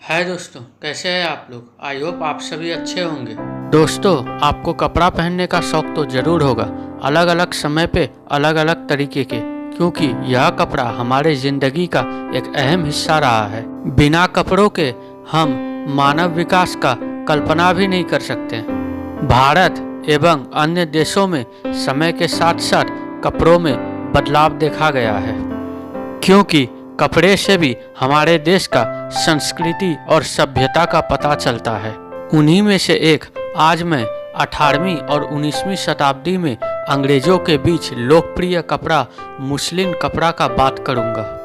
हाय दोस्तों, कैसे हैं आप लोग। आई होप आप सभी अच्छे होंगे। दोस्तों, आपको कपड़ा पहनने का शौक तो जरूर होगा, अलग अलग समय पे अलग अलग तरीके के, क्योंकि यह कपड़ा हमारे जिंदगी का एक अहम हिस्सा रहा है। बिना कपड़ों के हम मानव विकास का कल्पना भी नहीं कर सकते। भारत एवं अन्य देशों में समय के साथ साथ कपड़ों में बदलाव देखा गया है, क्योंकि कपड़े से भी हमारे देश का संस्कृति और सभ्यता का पता चलता है। उन्हीं में से एक आज मैं 18वीं और 19वीं शताब्दी में अंग्रेजों के बीच लोकप्रिय कपड़ा मुस्लिन कपड़ा का बात करूंगा।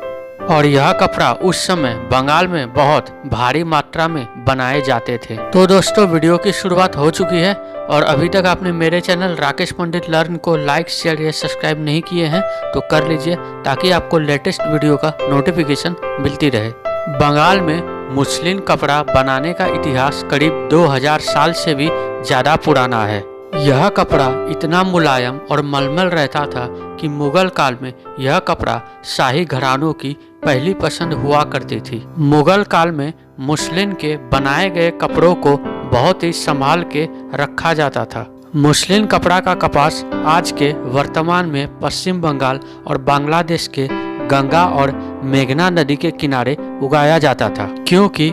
और यह कपड़ा उस समय बंगाल में बहुत भारी मात्रा में बनाए जाते थे। तो दोस्तों, वीडियो की शुरुआत हो चुकी है और अभी तक आपने मेरे चैनल राकेश पंडित लर्न को लाइक, शेयर या सब्सक्राइब नहीं किए हैं तो कर लीजिए, ताकि आपको लेटेस्ट वीडियो का नोटिफिकेशन मिलती रहे। बंगाल में मुस्लिन कपड़ा बनाने का इतिहास करीब 2000 साल से भी ज्यादा पुराना है। यह कपड़ा इतना मुलायम और मलमल रहता था कि मुगल काल में यह कपड़ा शाही घरानों की पहली पसंद हुआ करती थी। मुगल काल में मुस्लिन के बनाए गए कपड़ों को बहुत ही संभाल के रखा जाता था। मुस्लिन कपड़ा का कपास आज के वर्तमान में पश्चिम बंगाल और बांग्लादेश के गंगा और मेघना नदी के किनारे उगाया जाता था, क्योंकि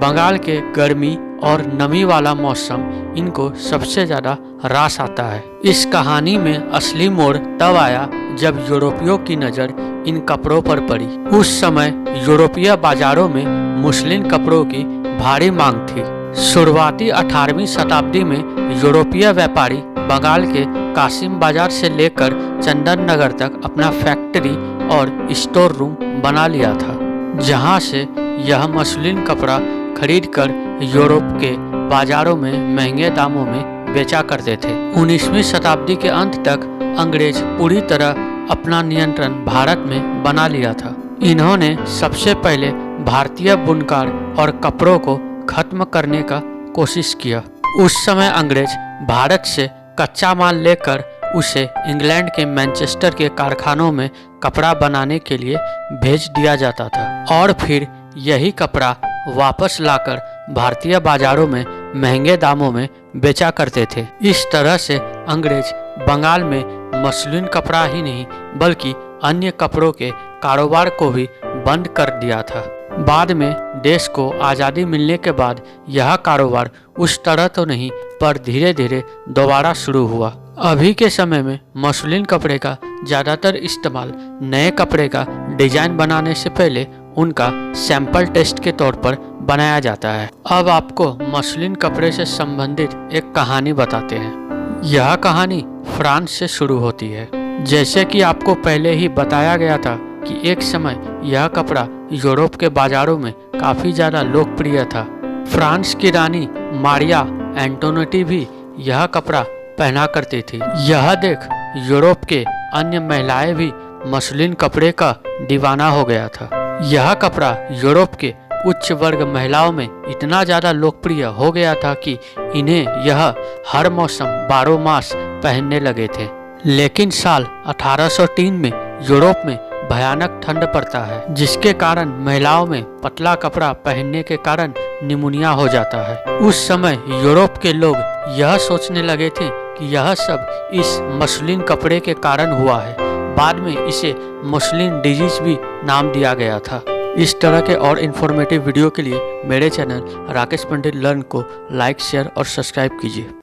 बंगाल के गर्मी और नमी वाला मौसम इनको सबसे ज्यादा रास आता है। इस कहानी में असली मोड़ तब आया जब यूरोपियों की नज़र इन कपड़ों पर पड़ी। उस समय यूरोपीय बाजारों में मुस्लिन कपड़ों की भारी मांग थी। शुरुआती 18वीं शताब्दी में यूरोपीय व्यापारी बंगाल के कासिम बाजार से लेकर चंदन नगर तक अपना फैक्ट्री और स्टोर रूम बना लिया था, जहां से यह मुस्लिन कपड़ा खरीदकर यूरोप के बाजारों में महंगे दामों में बेचा करते थे। 19वीं शताब्दी के अंत तक अंग्रेज पूरी तरह अपना नियंत्रण भारत में बना लिया था। इन्होंने सबसे पहले भारतीय बुनकर और कपड़ों को खत्म करने का कोशिश किया। उस समय अंग्रेज भारत से कच्चा माल लेकर उसे इंग्लैंड के मैनचेस्टर के कारखानों में कपड़ा बनाने के लिए भेज दिया जाता था, और फिर यही कपड़ा वापस लाकर भारतीय बाजारों में महंगे दामों में बेचा करते थे। इस तरह से अंग्रेज बंगाल में मुस्लिन कपड़ा ही नहीं बल्कि अन्य कपड़ों के कारोबार को भी बंद कर दिया था। बाद में देश को आज़ादी मिलने के बाद यह कारोबार उस तरह तो नहीं, पर धीरे धीरे दोबारा शुरू हुआ। अभी के समय में मुस्लिन कपड़े का ज़्यादातर इस्तेमाल नए कपड़े का डिजाइन बनाने से पहले उनका सैंपल टेस्ट के तौर पर बनाया जाता है। अब आपको मुस्लिन कपड़े से संबंधित एक कहानी बताते हैं। यह कहानी फ्रांस से शुरू होती है। जैसे कि आपको पहले ही बताया गया था कि एक समय यह कपड़ा यूरोप के बाजारों में काफी ज्यादा लोकप्रिय था। फ्रांस की रानी मारिया एंटोनेटी भी यह कपड़ा पहना करती थी। यह देख यूरोप के अन्य महिलाएं भी मुस्लिन कपड़े का दीवाना हो गया था। यह कपड़ा यूरोप के उच्च वर्ग महिलाओं में इतना ज्यादा लोकप्रिय हो गया था कि इन्हें यह हर मौसम 12 मास पहनने लगे थे। लेकिन साल 1803 में यूरोप में भयानक ठंड पड़ता है, जिसके कारण महिलाओं में पतला कपड़ा पहनने के कारण निमोनिया हो जाता है। उस समय यूरोप के लोग यह सोचने लगे थे कि यह सब इस मुस्लिन कपड़े के कारण हुआ है। बाद में इसे मुस्लिन डिजीज भी नाम दिया गया था। इस तरह के और इन्फॉर्मेटिव वीडियो के लिए मेरे चैनल राकेश पंडित लर्न को लाइक, शेयर और सब्सक्राइब कीजिए।